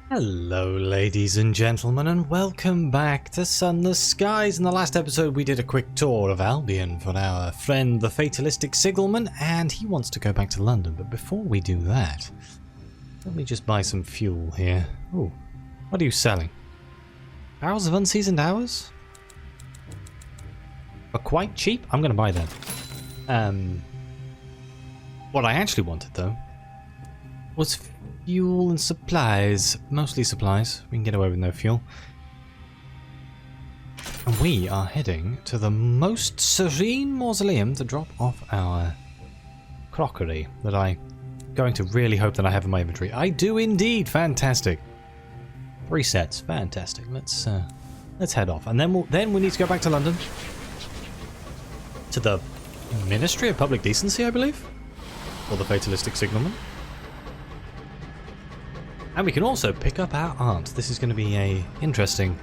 Hello ladies and gentlemen, and welcome back to Sunless Skies. In the last episode we did a quick tour of Albion for our friend the fatalistic Sigelman, and he wants to go back to London. But before we do that, let me just buy some fuel here. Oh, what are you selling? Barrels of unseasoned hours? Are quite cheap? I'm going to buy them. What I actually wanted though was fuel and supplies. Mostly supplies. We can get away with no fuel. And we are heading to the most serene mausoleum to drop off our crockery that I'm going to really hope that I have in my inventory. I do indeed. Fantastic. 3 sets. Fantastic. Let's head off. And then we need to go back to London. To the Ministry of Public Decency, I believe? Or the fatalistic signalman. And we can also pick up our aunt. This is going to be a interesting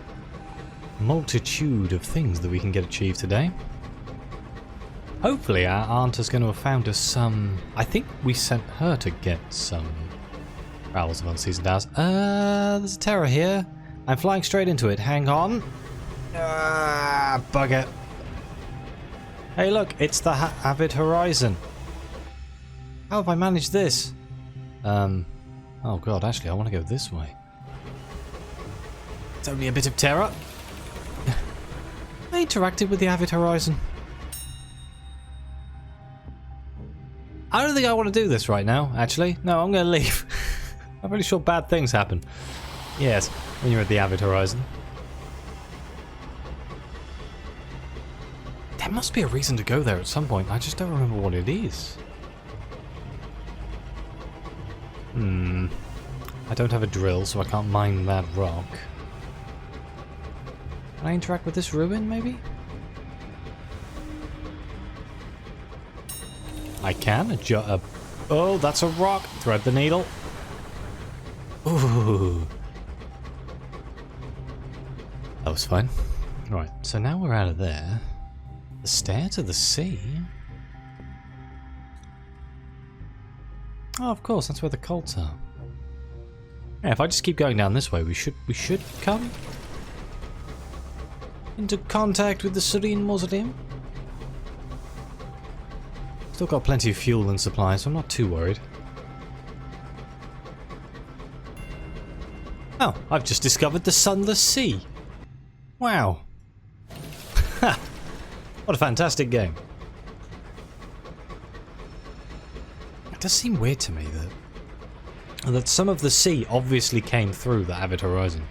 multitude of things that we can get achieved today. Hopefully our aunt is going to have found us some... I think we sent her to get some barrels of unseasoned hours. There's a terror here. I'm flying straight into it. Hang on. Bugger. Hey look, it's the Avid Horizon. How have I managed this? Oh god, actually I want to go this way. It's only a bit of terror. I interacted with the Avid Horizon. I don't think I want to do this right now, actually. No, I'm going to leave. I'm pretty sure bad things happen. Yes, when you're at the Avid Horizon. There must be a reason to go there at some point. I just don't remember what it is. I don't have a drill, so I can't mine that rock. Can I interact with this ruin, maybe? I can. Oh, that's a rock. Thread the needle. Ooh. That was fun. Right, so now we're out of there. The stair to the sea? Oh, of course, that's where the cults are. Yeah, if I just keep going down this way, we should come into contact with the serene mausoleum. Still got plenty of fuel and supplies, so I'm not too worried. Oh, I've just discovered the Sunless Sea. Wow. What a fantastic game. It does seem weird to me that some of the sea obviously came through the Avid Horizon.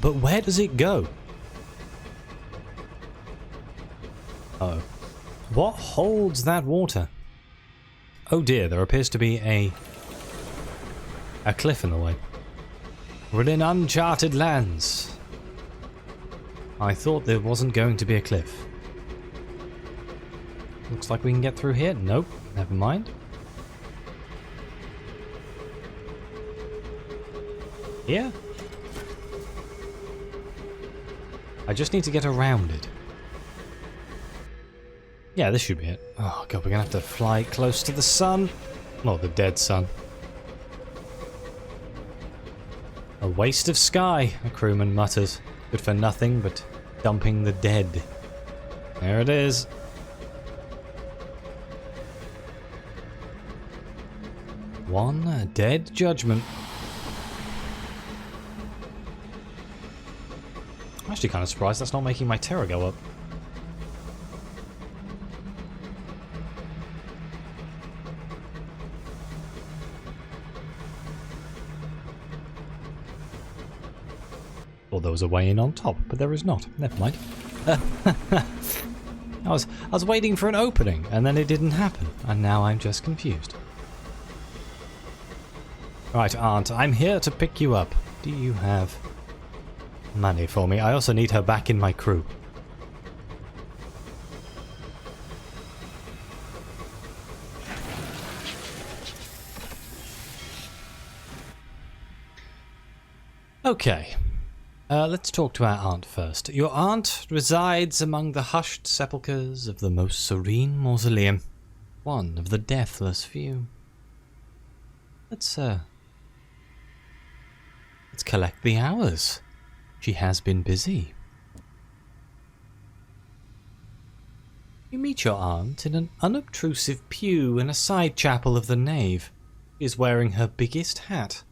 But where does it go? Uh-oh. What holds that water? Oh dear, there appears to be a cliff in the way. We're in uncharted lands. I thought there wasn't going to be a cliff. Looks like we can get through here. Nope, never mind. Here? I just need to get around it. Yeah, this should be it. Oh god, we're gonna have to fly close to the sun. Well, the dead sun. A waste of sky, a crewman mutters. Good for nothing but dumping the dead. There it is. One dead judgment. I'm actually kind of surprised that's not making my terror go up. Well, there was a way in on top, but there is not. Never mind. I was waiting for an opening, and then it didn't happen, and now I'm just confused. Right, Aunt, I'm here to pick you up. Do you have money for me? I also need her back in my crew. Okay. Let's talk to our aunt first. Your aunt resides among the hushed sepulchres of the most serene mausoleum, one of the deathless few. Let's collect the hours. She has been busy. You meet your aunt in an unobtrusive pew in a side chapel of the nave. She is wearing her biggest hat,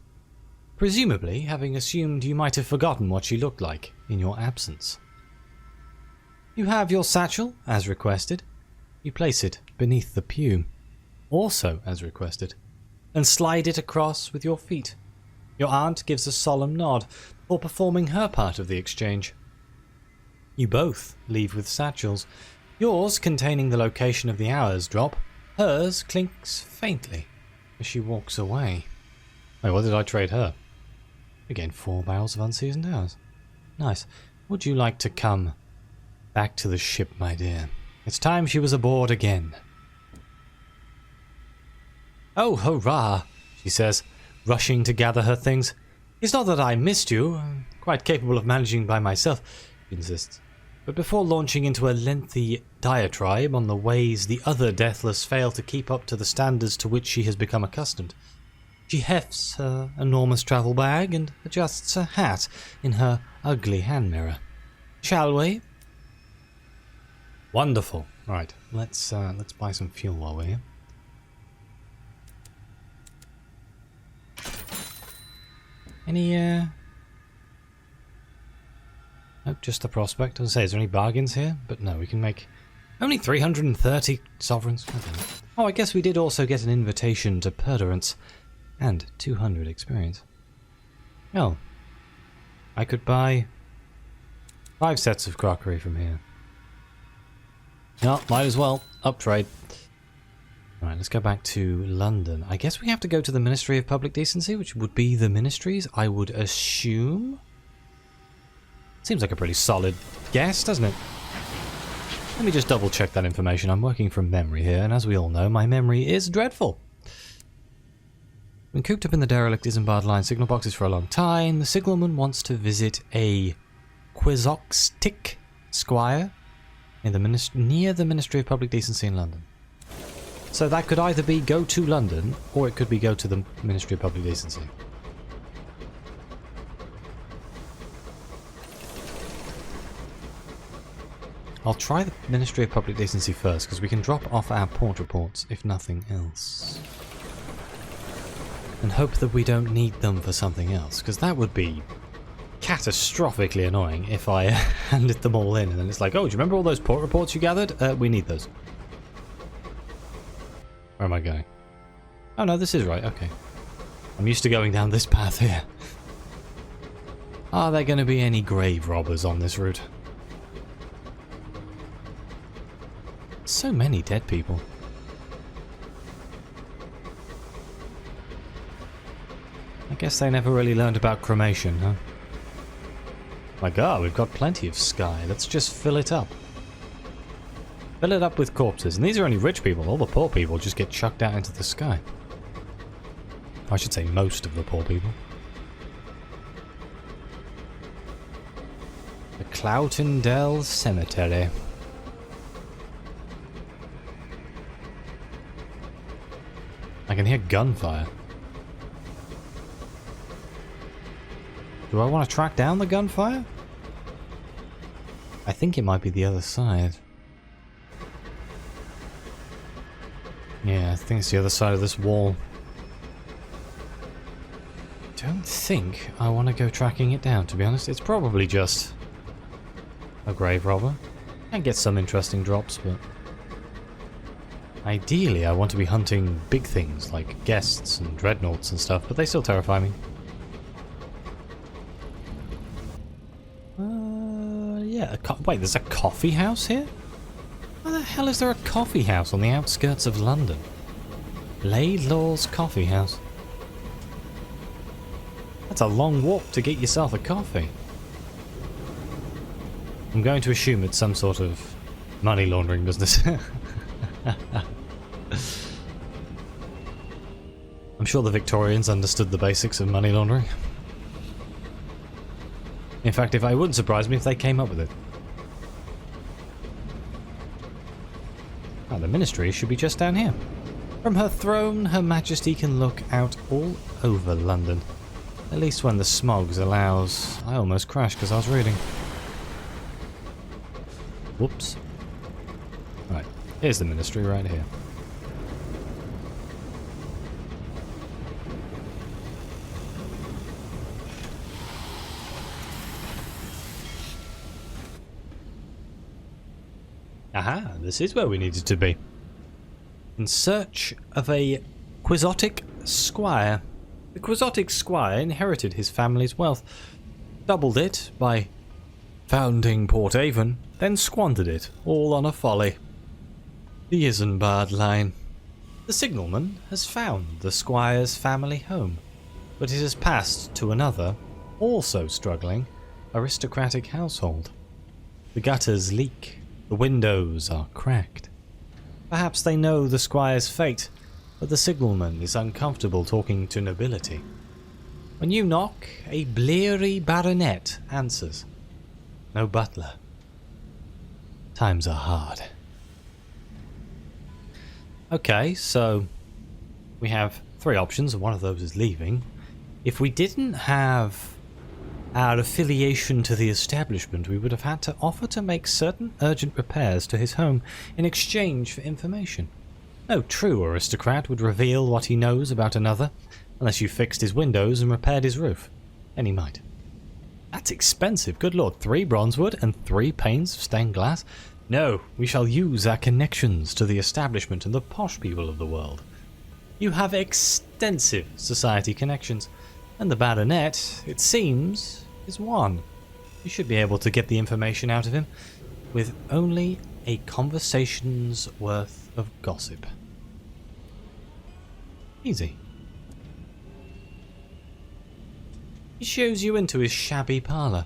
presumably having assumed you might have forgotten what she looked like in your absence. You have your satchel, as requested. You place it beneath the pew, also as requested, and slide it across with your feet. Your aunt gives a solemn nod before performing her part of the exchange. You both leave with satchels. Yours containing the location of the hours drop. Hers clinks faintly as she walks away. Wait, what did I trade her? We gained 4 barrels of unseasoned hours. Nice. Would you like to come back to the ship, my dear? It's time she was aboard again. Oh, hurrah, she says, rushing to gather her things. It's not that I missed you. I'm quite capable of managing by myself, she insists. But before launching into a lengthy diatribe on the ways the other Deathless fail to keep up to the standards to which she has become accustomed, she hefts her enormous travel bag and adjusts her hat in her ugly hand mirror. Shall we? Wonderful. Right, let's buy some fuel while we're here. Any Nope, just a prospect. I was gonna say, is there any bargains here? But no, we can make only 330 sovereigns. Oh, I guess we did also get an invitation to Perderance and 200 experience. Oh, I could buy 5 sets of crockery from here. No, might as well. Up trade. Alright, let's go back to London. I guess we have to go to the Ministry of Public Decency, which would be the Ministries, I would assume. Seems like a pretty solid guess, doesn't it? Let me just double check that information. I'm working from memory here, and as we all know, my memory is dreadful. Been cooped up in the derelict Isambard Line signal boxes for a long time. The signalman wants to visit a Quixotic Squire near the Ministry of Public Decency in London. So that could either be go to London, or it could be go to the Ministry of Public Decency. I'll try the Ministry of Public Decency first, because we can drop off our port reports, if nothing else. And hope that we don't need them for something else, because that would be catastrophically annoying if I handed them all in, and then it's like, oh, do you remember all those port reports you gathered? We need those. Where am I going? Oh no, this is right, okay. I'm used to going down this path here. Are there going to be any grave robbers on this route? So many dead people. I guess they never really learned about cremation, huh? My god, we've got plenty of sky. Let's just fill it up. Fill it up with corpses. And these are only rich people. All the poor people just get chucked out into the sky. I should say most of the poor people. The Cloutondale Cemetery. I can hear gunfire. Do I want to track down the gunfire? I think it might be the other side. Yeah, I think it's the other side of this wall. Don't think I want to go tracking it down, to be honest. It's probably just a grave robber. I get some interesting drops, but ideally I want to be hunting big things like guests and dreadnoughts and stuff, but they still terrify me. Yeah, wait, there's a coffee house here? Why the hell is there a coffee house on the outskirts of London? Laidlaw's Coffee House. That's a long walk to get yourself a coffee. I'm going to assume it's some sort of money laundering business. I'm sure the Victorians understood the basics of money laundering. In fact, it wouldn't surprise me if they came up with it. Oh, the ministry should be just down here. From her throne, Her Majesty can look out all over London. At least when the smogs allows. I almost crashed because I was reading. Whoops. Right, here's the ministry right here. Aha, this is where we needed to be. In search of a Quixotic Squire. The Quixotic Squire inherited his family's wealth, doubled it by founding Port Avon, then squandered it, all on a folly. The Isambard line. The signalman has found the Squire's family home, but it has passed to another, also struggling, aristocratic household. The gutters leak. The windows are cracked. Perhaps they know the Squire's fate, but the signalman is uncomfortable talking to nobility. When you knock, a bleary baronet answers. No butler. Times are hard. Okay, so we have 3 options, and one of those is leaving. If we didn't have our affiliation to the establishment, we would have had to offer to make certain urgent repairs to his home in exchange for information. No true aristocrat would reveal what he knows about another, unless you fixed his windows and repaired his roof. And he might. That's expensive, good lord. 3 bronzewood and 3 panes of stained glass? No, we shall use our connections to the establishment and the posh people of the world. You have extensive society connections, and the baronet, it seems, is one. You should be able to get the information out of him with only a conversation's worth of gossip. Easy. He shows you into his shabby parlour.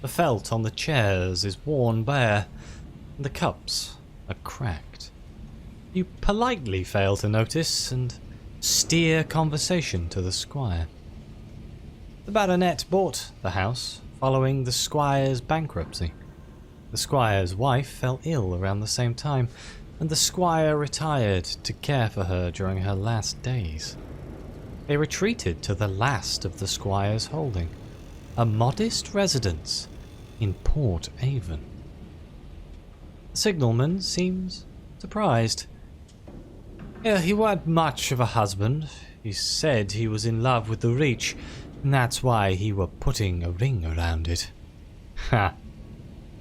The felt on the chairs is worn bare, and the cups are cracked. You politely fail to notice and steer conversation to the Squire. The baronet bought the house following the Squire's bankruptcy. The Squire's wife fell ill around the same time, and the Squire retired to care for her during her last days. They retreated to the last of the Squire's holding, a modest residence in Port Avon. The signalman seems surprised. Yeah, he weren't much of a husband. He said he was in love with the Reach, and that's why he were putting a ring around it. Ha!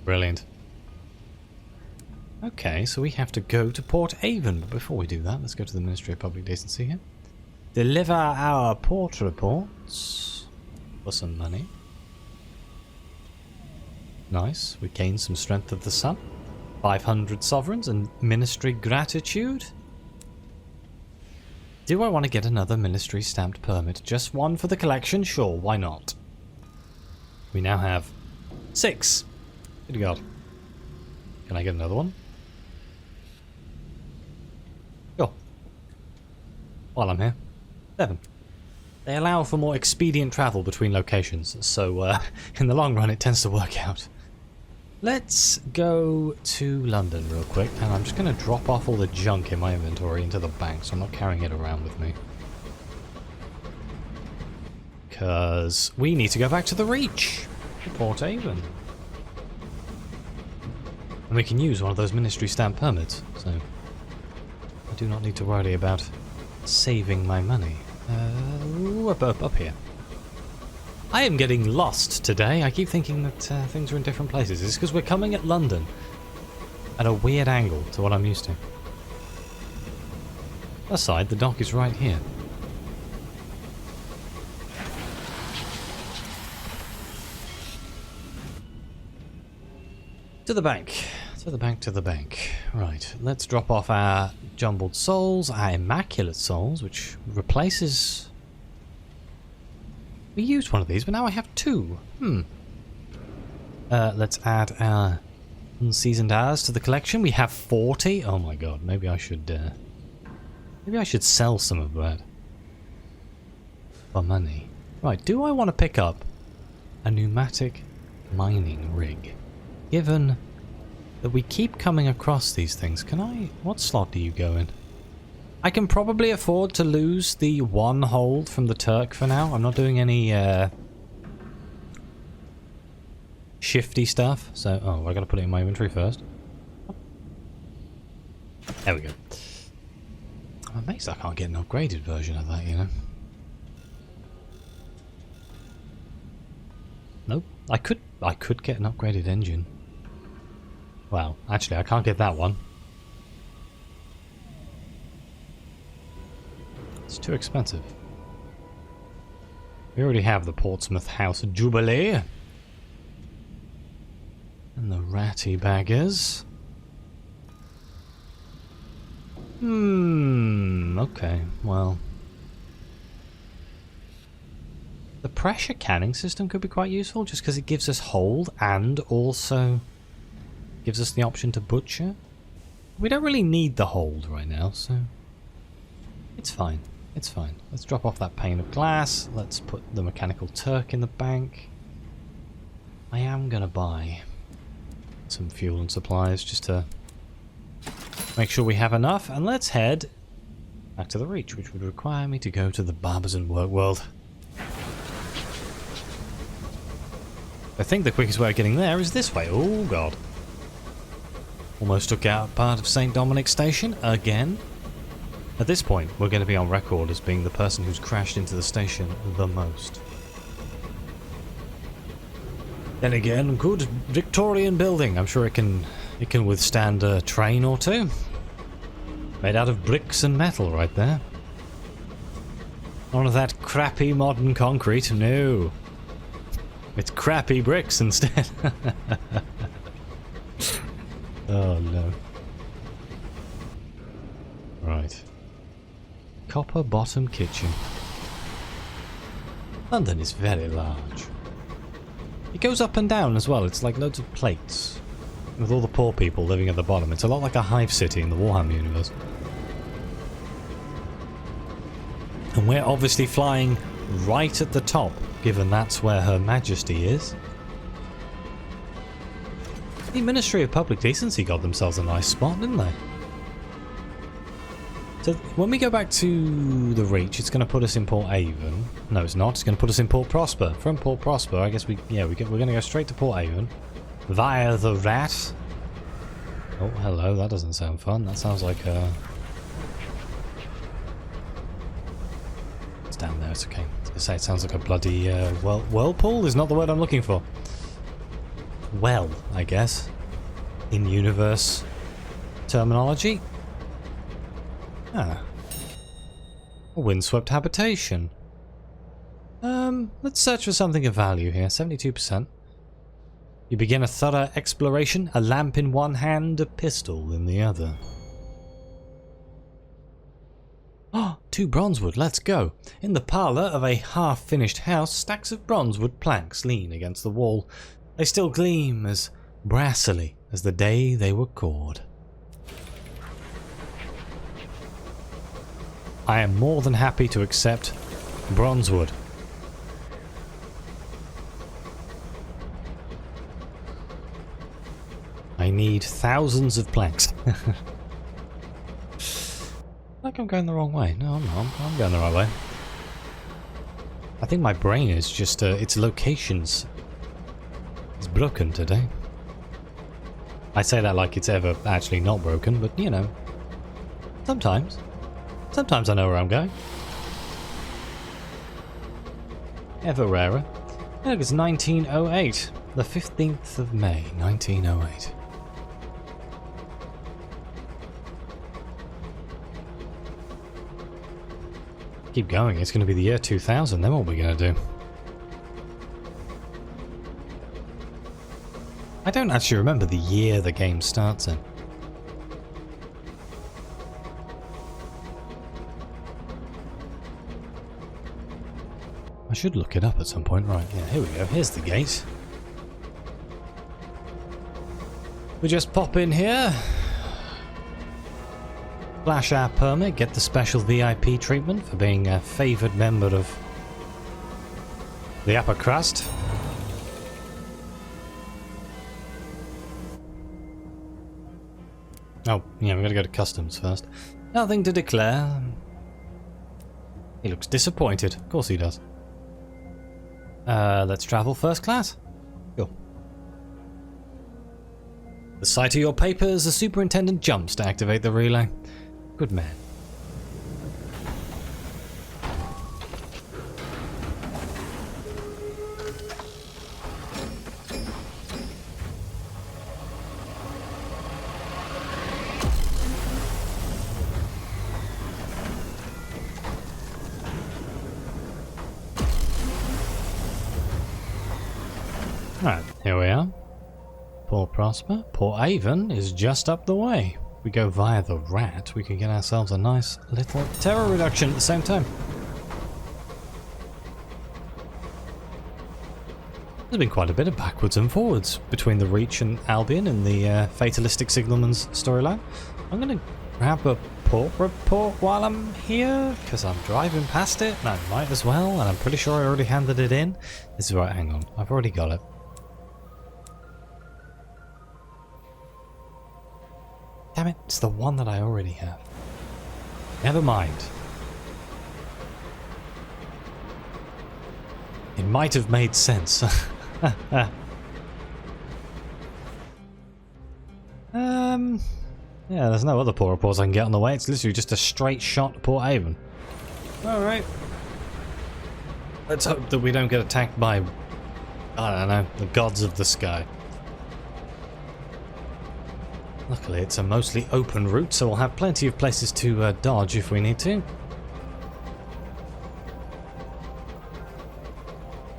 Brilliant. Okay, so we have to go to Port Avon, but before we do that, let's go to the Ministry of Public Decency here. Deliver our port reports for some money. Nice, we gained some strength of the sun. 500 sovereigns and ministry gratitude. Do I want to get another ministry stamped permit? Just one for the collection? Sure, why not? We now have 6. Good God. Can I get another one? Sure. While I'm here. 7. They allow for more expedient travel between locations, so in the long run it tends to work out. Let's go to London real quick, and I'm just going to drop off all the junk in my inventory into the bank, so I'm not carrying it around with me. Because we need to go back to the Reach, to Port Avon. And we can use one of those ministry stamp permits, so I do not need to worry about saving my money. Up here. I am getting lost today. I keep thinking that things are in different places. It's because we're coming at London at a weird angle to what I'm used to. Aside, the dock is right here. To the bank. To the bank, to the bank. Right, let's drop off our jumbled souls, our immaculate souls, which replaces... We used one of these, but now I have 2. Let's add our unseasoned hours to the collection. We have 40. Oh my god, maybe I should sell some of that for money. Right, do I want to pick up a pneumatic mining rig? Given that we keep coming across these things, can I... What slot do you go in? I can probably afford to lose the one hold from the Turk for now. I'm not doing any shifty stuff. So, oh, I gotta put it in my inventory first. There we go. I'm amazed I can't get an upgraded version of that, you know. Nope. I could get an upgraded engine. Well, actually, I can't get that one. It's too expensive. We already have the Portsmouth House Jubilee. And the ratty baggers. Okay, well. The pressure canning system could be quite useful just because it gives us hold and also gives us the option to butcher. We don't really need the hold right now, so it's fine. It's fine. Let's drop off that pane of glass. Let's put the mechanical Turk in the bank. I am gonna buy some fuel and supplies just to make sure we have enough, and let's head back to the Reach, which would require me to go to the Barbers and Work World. I think the quickest way of getting there is this way. Oh god. Almost took out part of St. Dominic's Station again. At this point, we're going to be on record as being the person who's crashed into the station the most. Then again, good Victorian building. I'm sure it can withstand a train or two. Made out of bricks and metal right there. None of that crappy modern concrete, no. It's crappy bricks instead. Oh no. Right. Copper bottom kitchen. London is very large. It goes up and down as well. It's like loads of plates. With all the poor people living at the bottom. It's a lot like a hive city in the Warhammer universe. And we're obviously flying right at the top, given that's where Her Majesty is. The Ministry of Public Decency got themselves a nice spot, didn't they? So when we go back to the Reach, it's going to put us in Port Avon. No, it's not. It's going to put us in Port Prosper. From Port Prosper, I guess we're going to go straight to Port Avon via the Rat. Oh, hello. That doesn't sound fun. That sounds like it's down there. It's okay. I was going to say it sounds like a bloody whirlpool is not the word I'm looking for. Well, I guess, in universe terminology. Ah. A windswept habitation. Let's search for something of value here. 72%. You begin a thorough exploration, a lamp in one hand, a pistol in the other. Oh, 2 bronzewood, let's go. In the parlour of a half-finished house, stacks of bronzewood planks lean against the wall. They still gleam as brassily as the day they were cored. I am more than happy to accept bronzewood. I need thousands of planks. Like I'm going the wrong way. No, I'm not. I'm going the right way. I think my brain is just, its locations is broken today. I say that like it's ever actually not broken, but you know, sometimes. Sometimes I know where I'm going. Ever rarer. Look, it's 1908. The 15th of May, 1908. Keep going, it's going to be the year 2000, then what are we going to do? I don't actually remember the year the game starts in. I should look it up at some point. Right, yeah, here we go. Here's the gate. We just pop in here. Flash our permit, get the special VIP treatment for being a favoured member of the upper crust. Oh, yeah, we gotta go to customs first. Nothing to declare. He looks disappointed. Of course he does. Let's travel first class. Sure. The sight of your papers, the superintendent jumps to activate the relay. Good man. Alright, here we are. Port Prosper. Port Avon is just up the way. If we go via the rat, we can get ourselves a nice little terror reduction at the same time. There's been quite a bit of backwards and forwards between the Reach and Albion in the Fatalistic Signalman's storyline. I'm going to grab a port report while I'm here, because I'm driving past it, and I might as well, and I'm pretty sure I already handed it in. This is right, hang on, I've already got it. Damn it, it's the one that I already have. Never mind. It might have made sense. Yeah, there's no other port reports I can get on the way. It's literally just a straight shot to Port Haven. Alright. Let's hope that we don't get attacked by, I don't know, the gods of the sky. Luckily, it's a mostly open route, so we'll have plenty of places to dodge if we need to.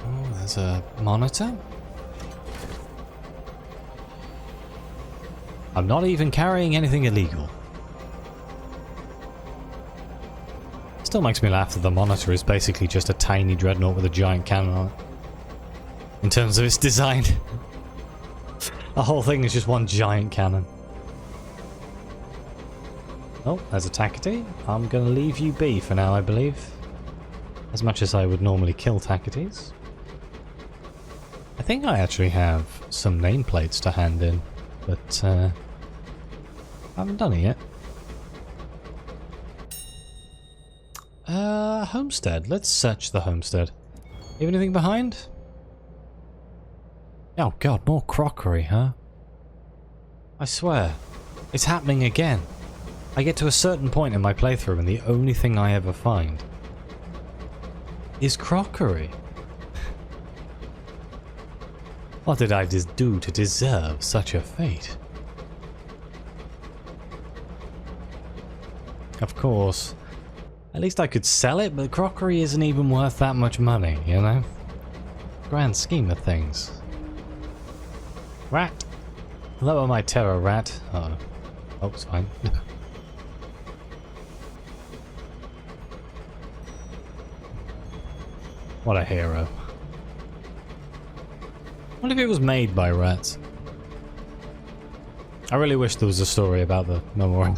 Oh, there's a monitor. I'm not even carrying anything illegal. Still makes me laugh that the monitor is basically just a tiny dreadnought with a giant cannon on it. In terms of its design. The whole thing is just one giant cannon. Oh, there's a Takati. I'm going to leave you be for now, I believe. As much as I would normally kill Takatis. I think I actually have some nameplates to hand in, but I haven't done it yet. Homestead. Let's search the homestead. Leave anything behind? Oh god, more crockery, huh? I swear, it's happening again. I get to a certain point in my playthrough and the only thing I ever find is crockery. What did I just do to deserve such a fate? Of course, at least I could sell it, but crockery isn't even worth that much money, you know? Grand scheme of things. Rat! Lower my terror, rat. Uh-oh. Oh, it's fine. What a hero. What if it was made by rats? I really wish there was a story about the memorial.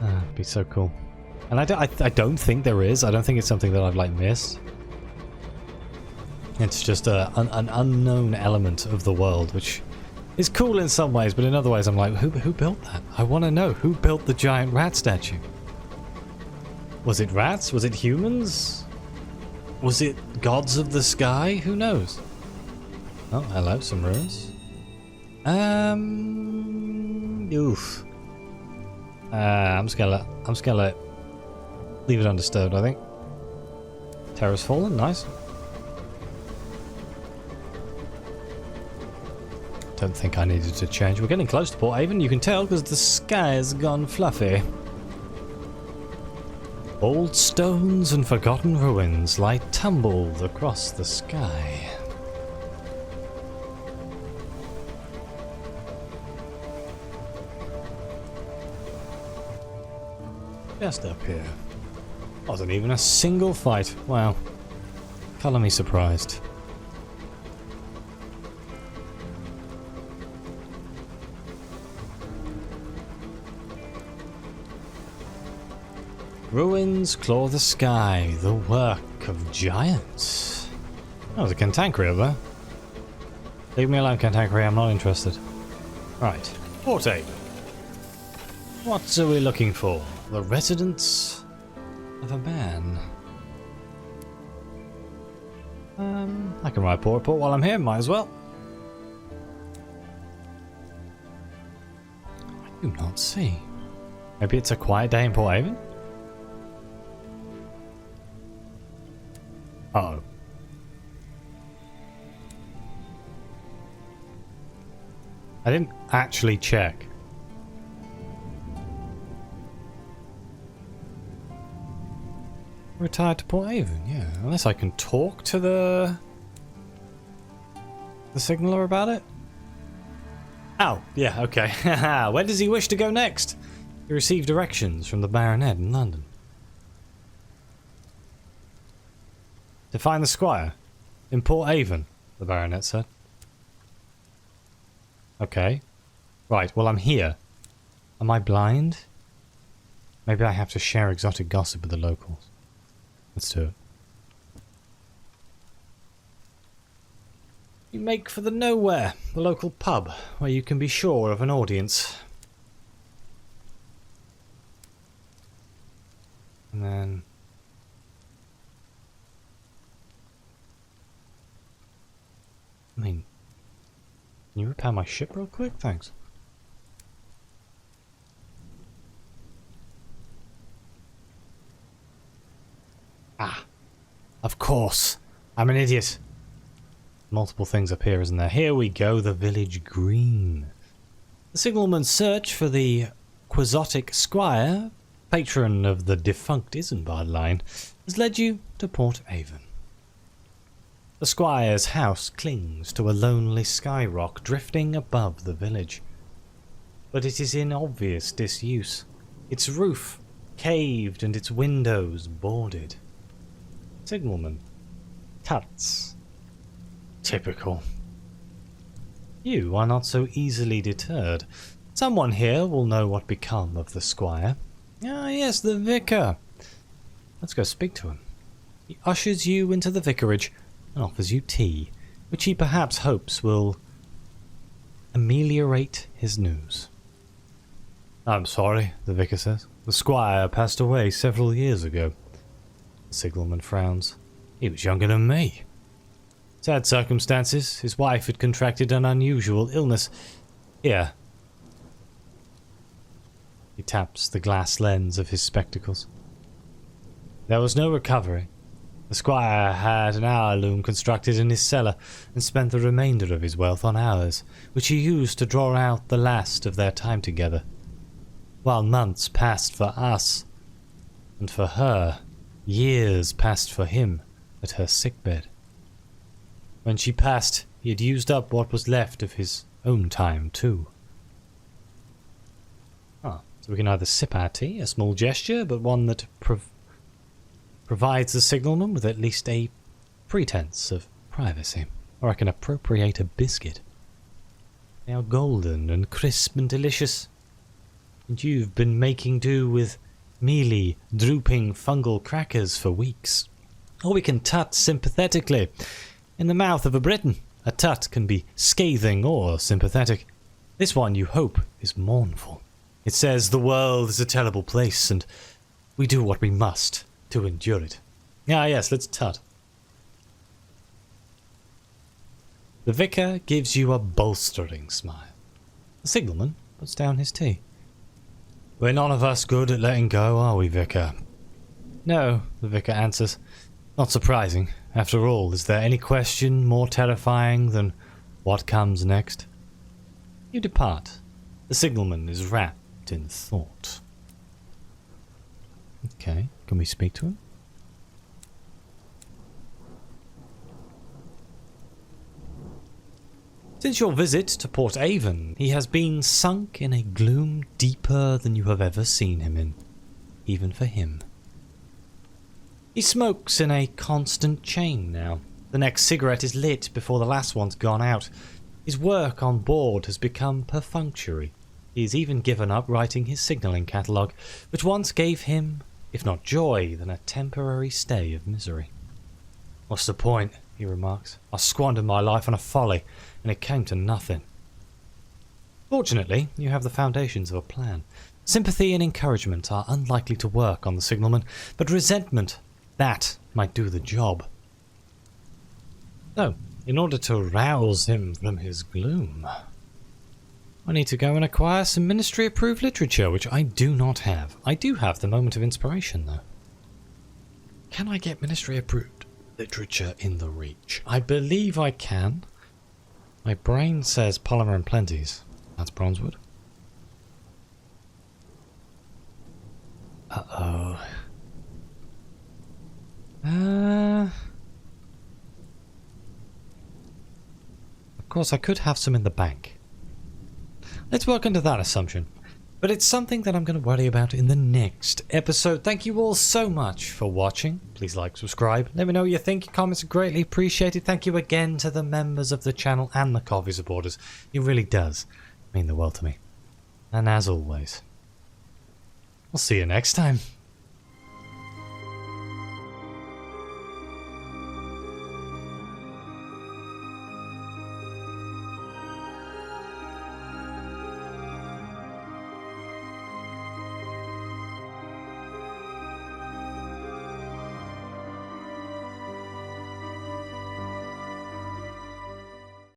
It'd be so cool. And I don't think there is. I don't think it's something that I've like missed. It's just an unknown element of the world, which is cool in some ways, but in other ways I'm like, who built that? I want to know, who built the giant rat statue? Was it rats? Was it humans? Was it gods of the sky? Who knows? Oh, hello, some ruins. Oof. I'm just gonna leave it undisturbed, I think. Terra's fallen, nice. Don't think I needed to change. We're getting close to Port Haven, you can tell, because the sky has gone fluffy. Old stones and forgotten ruins lie tumbled across the sky. Just up here. Wasn't even a single fight. Wow. Colour me surprised. Ruins claw the sky, the work of giants. Oh, there's a Cantankerous over there. Leave me alone, Cantankerous, I'm not interested. Right, Port Haven. What are we looking for? The residence of a man. I can write a report while I'm here, might as well. I do not see. Maybe it's a quiet day in Port Haven? Uh-oh. I didn't actually check. Retired to Port Haven, yeah. Unless I can talk to the signaler about it? Oh, yeah, okay. Where does he wish to go next? He received directions from the Baronet in London. To find the Squire. In Port Haven, the Baronet said. Okay. Right, well I'm here. Am I blind? Maybe I have to share exotic gossip with the locals. Let's do it. You make for the Nowhere, the local pub, where you can be sure of an audience. And then... I mean... Can you repair my ship real quick? Thanks. Ah. Of course. I'm an idiot. Multiple things up here, isn't there? Here we go, the village green. The signalman's search for the Quixotic Squire, patron of the defunct Isambard line, has led you to Port Haven. The Squire's house clings to a lonely skyrock drifting above the village. But it is in obvious disuse. Its roof caved and its windows boarded. Signalman. Tuts. Typical. You are not so easily deterred. Someone here will know what become of the Squire. Ah, yes, the vicar. Let's go speak to him. He ushers you into the vicarage and offers you tea, which he perhaps hopes will ameliorate his news. I'm sorry, the vicar says. The Squire passed away several years ago. The signalman frowns. He was younger than me. Sad circumstances. His wife had contracted an unusual illness. Here. He taps the glass lens of his spectacles. There was no recovery. The Squire had an hour loom constructed in his cellar and spent the remainder of his wealth on hours, which he used to draw out the last of their time together. While months passed for us, and for her, years passed for him at her sickbed. When she passed, he had used up what was left of his own time, too. Ah, so we can either sip our tea, a small gesture, but one that provides the signalman with at least a pretense of privacy, or I can appropriate a biscuit. They are golden and crisp and delicious, and you've been making do with mealy, drooping fungal crackers for weeks. Or we can tut sympathetically. In the mouth of a Briton, a tut can be scathing or sympathetic. This one, you hope, is mournful. It says the world is a terrible place, and we do what we must to endure it. Ah, yes, let's tut. The vicar gives you a bolstering smile. The signalman puts down his tea. We're none of us good at letting go, are we, vicar? No, the vicar answers. Not surprising. After all, is there any question more terrifying than what comes next? You depart. The signalman is wrapped in thought. Okay, can we speak to him? Since your visit to Port Haven, he has been sunk in a gloom deeper than you have ever seen him in, even for him. He smokes in a constant chain now. The next cigarette is lit before the last one's gone out. His work on board has become perfunctory. He has even given up writing his signalling catalogue, which once gave him, if not joy, then a temporary stay of misery. What's the point, he remarks. I squandered my life on a folly, and it came to nothing. Fortunately, you have the foundations of a plan. Sympathy and encouragement are unlikely to work on the signalman, but resentment, that might do the job. So, in order to rouse him from his gloom, I need to go and acquire some ministry-approved literature, which I do not have. I do have the Moment of Inspiration, though. Can I get ministry-approved literature in the Reach? I believe I can. My brain says Polymer and Plenties. That's Bronzewood. Uh-oh. Of course, I could have some in the bank. Let's work under that assumption. But it's something that I'm going to worry about in the next episode. Thank you all so much for watching. Please like, subscribe. Let me know what you think. Your comments are greatly appreciated. Thank you again to the members of the channel and the coffee supporters. It really does mean the world to me. And as always, I'll see you next time.